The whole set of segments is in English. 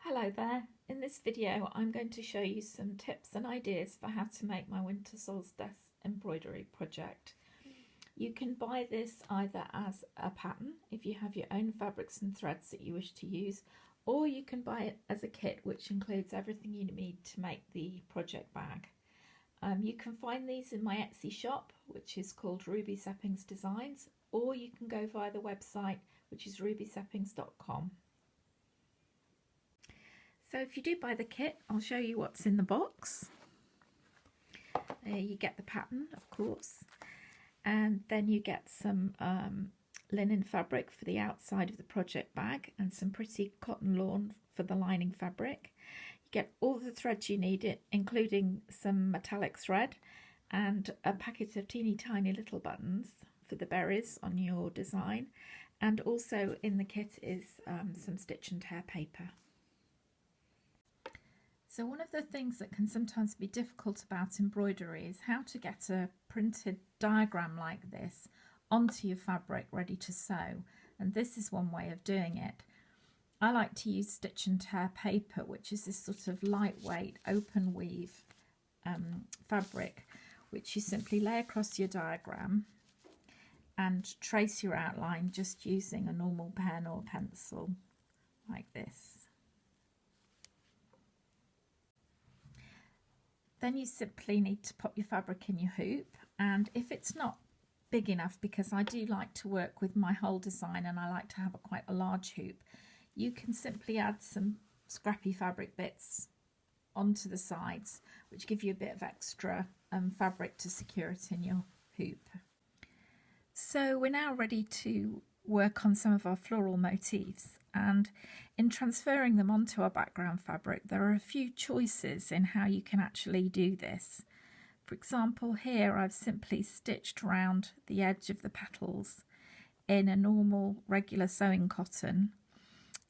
Hello there. In this video I'm going to show you some tips and ideas for how to make my winter solstice embroidery project. You can buy this either as a pattern if you have your own fabrics and threads that you wish to use, or you can buy it as a kit which includes everything you need to make the project bag. You can find these in my Etsy shop, which is called Ruby Seppings Designs, or you can go via the website, which is rubyseppings.com. So if you do buy the kit, I'll show you what's in the box. You get the pattern, of course, and then you get some linen fabric for the outside of the project bag and some pretty cotton lawn for the lining fabric. You get all the threads you need, including some metallic thread and a packet of teeny tiny little buttons for the berries on your design. And also in the kit is some stitch and tear paper. So one of the things that can sometimes be difficult about embroidery is how to get a printed diagram like this onto your fabric ready to sew, and this is one way of doing it. I like to use stitch and tear paper, which is this sort of lightweight open weave fabric which you simply lay across your diagram and trace your outline just using a normal pen or pencil like this. Then you simply need to pop your fabric in your hoop, and if it's not big enough, because I do like to work with my whole design and I like to have quite a large hoop, you can simply add some scrappy fabric bits onto the sides, which give you a bit of extra fabric to secure it in your hoop. So we're now ready to work on some of our floral motifs, and in transferring them onto our background fabric there are a few choices in how you can actually do this. For example, here I've simply stitched around the edge of the petals in a normal regular sewing cotton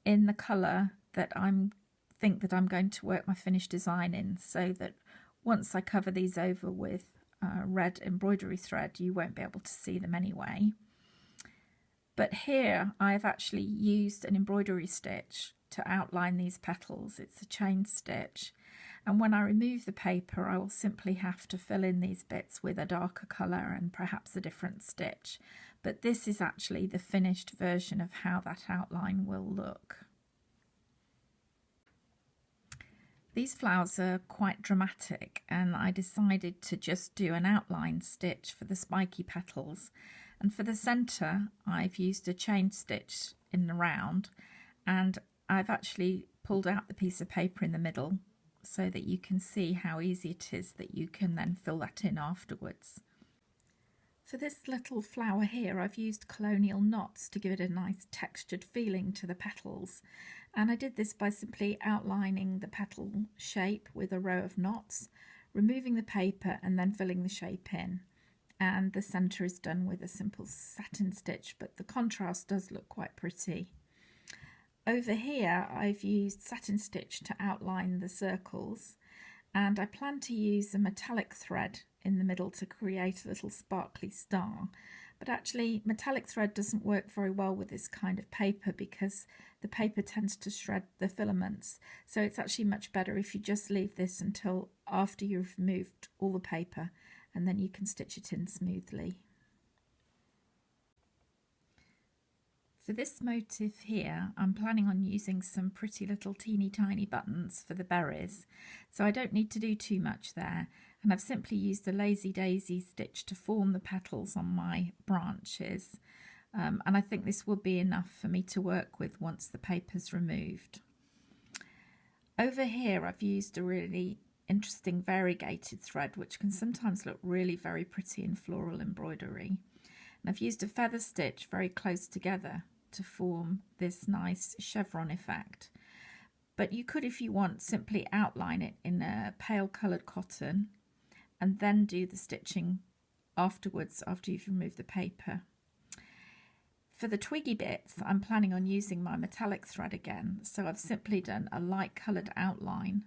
in the colour that I think that I'm going to work my finished design in, so that once I cover these over with red embroidery thread you won't be able to see them anyway. But here I've actually used an embroidery stitch to outline these petals. It's a chain stitch, and when I remove the paper I will simply have to fill in these bits with a darker colour and perhaps a different stitch. But this is actually the finished version of how that outline will look. These flowers are quite dramatic, and I decided to just do an outline stitch for the spiky petals. And for the centre I've used a chain stitch in the round, and I've actually pulled out the piece of paper in the middle so that you can see how easy it is that you can then fill that in afterwards. For this little flower here I've used colonial knots to give it a nice textured feeling to the petals, and I did this by simply outlining the petal shape with a row of knots, removing the paper and then filling the shape in. And the centre is done with a simple satin stitch, but the contrast does look quite pretty. Over here I've used satin stitch to outline the circles, and I plan to use a metallic thread in the middle to create a little sparkly star. But actually metallic thread doesn't work very well with this kind of paper because the paper tends to shred the filaments, so it's actually much better if you just leave this until after you've removed all the paper, and then you can stitch it in smoothly. For this motif here I'm planning on using some pretty little teeny tiny buttons for the berries, so I don't need to do too much there, and I've simply used a lazy daisy stitch to form the petals on my branches, and I think this will be enough for me to work with once the paper's removed. Over here I've used a really interesting variegated thread which can sometimes look really very pretty in floral embroidery, and I've used a feather stitch very close together to form this nice chevron effect. But you could, if you want, simply outline it in a pale coloured cotton and then do the stitching afterwards after you've removed the paper. For the twiggy bits I'm planning on using my metallic thread again, so I've simply done a light coloured outline,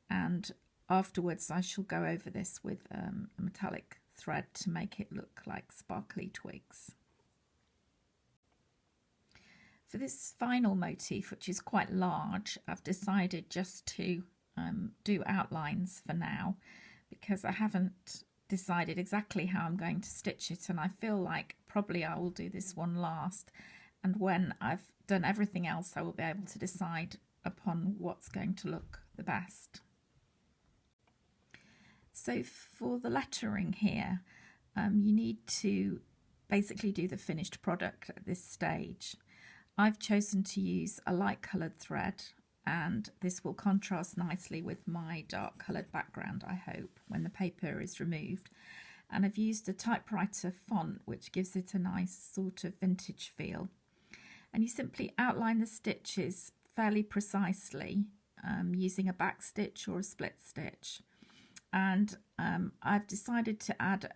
and afterwards I shall go over this with a metallic thread to make it look like sparkly twigs. For this final motif, which is quite large, I've decided just to do outlines for now, because I haven't decided exactly how I'm going to stitch it, and I feel like probably I will do this one last, and when I've done everything else I will be able to decide upon what's going to look the best. So for the lettering here, you need to basically do the finished product at this stage. I've chosen to use a light coloured thread, and this will contrast nicely with my dark coloured background, I hope, when the paper is removed. And I've used a typewriter font which gives it a nice sort of vintage feel. And you simply outline the stitches fairly precisely using a back stitch or a split stitch. And I've decided to add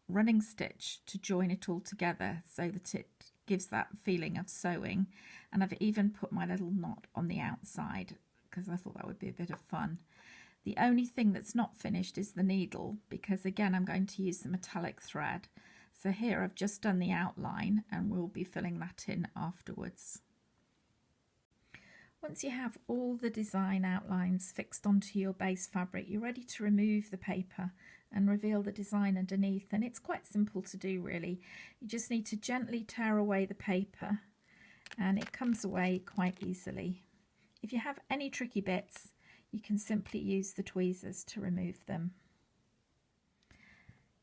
running stitch to join it all together so that it gives that feeling of sewing, and I've even put my little knot on the outside because I thought that would be a bit of fun. The only thing that's not finished is the needle, because again I'm going to use the metallic thread. So here I've just done the outline and we'll be filling that in afterwards. Once you have all the design outlines fixed onto your base fabric, you're ready to remove the paper and reveal the design underneath, and it's quite simple to do really. You just need to gently tear away the paper and it comes away quite easily. If you have any tricky bits, you can simply use the tweezers to remove them.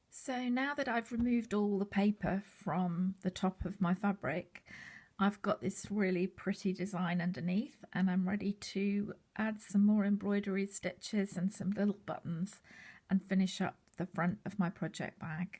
So now that I've removed all the paper from the top of my fabric, I've got this really pretty design underneath, and I'm ready to add some more embroidery stitches and some little buttons and finish up the front of my project bag.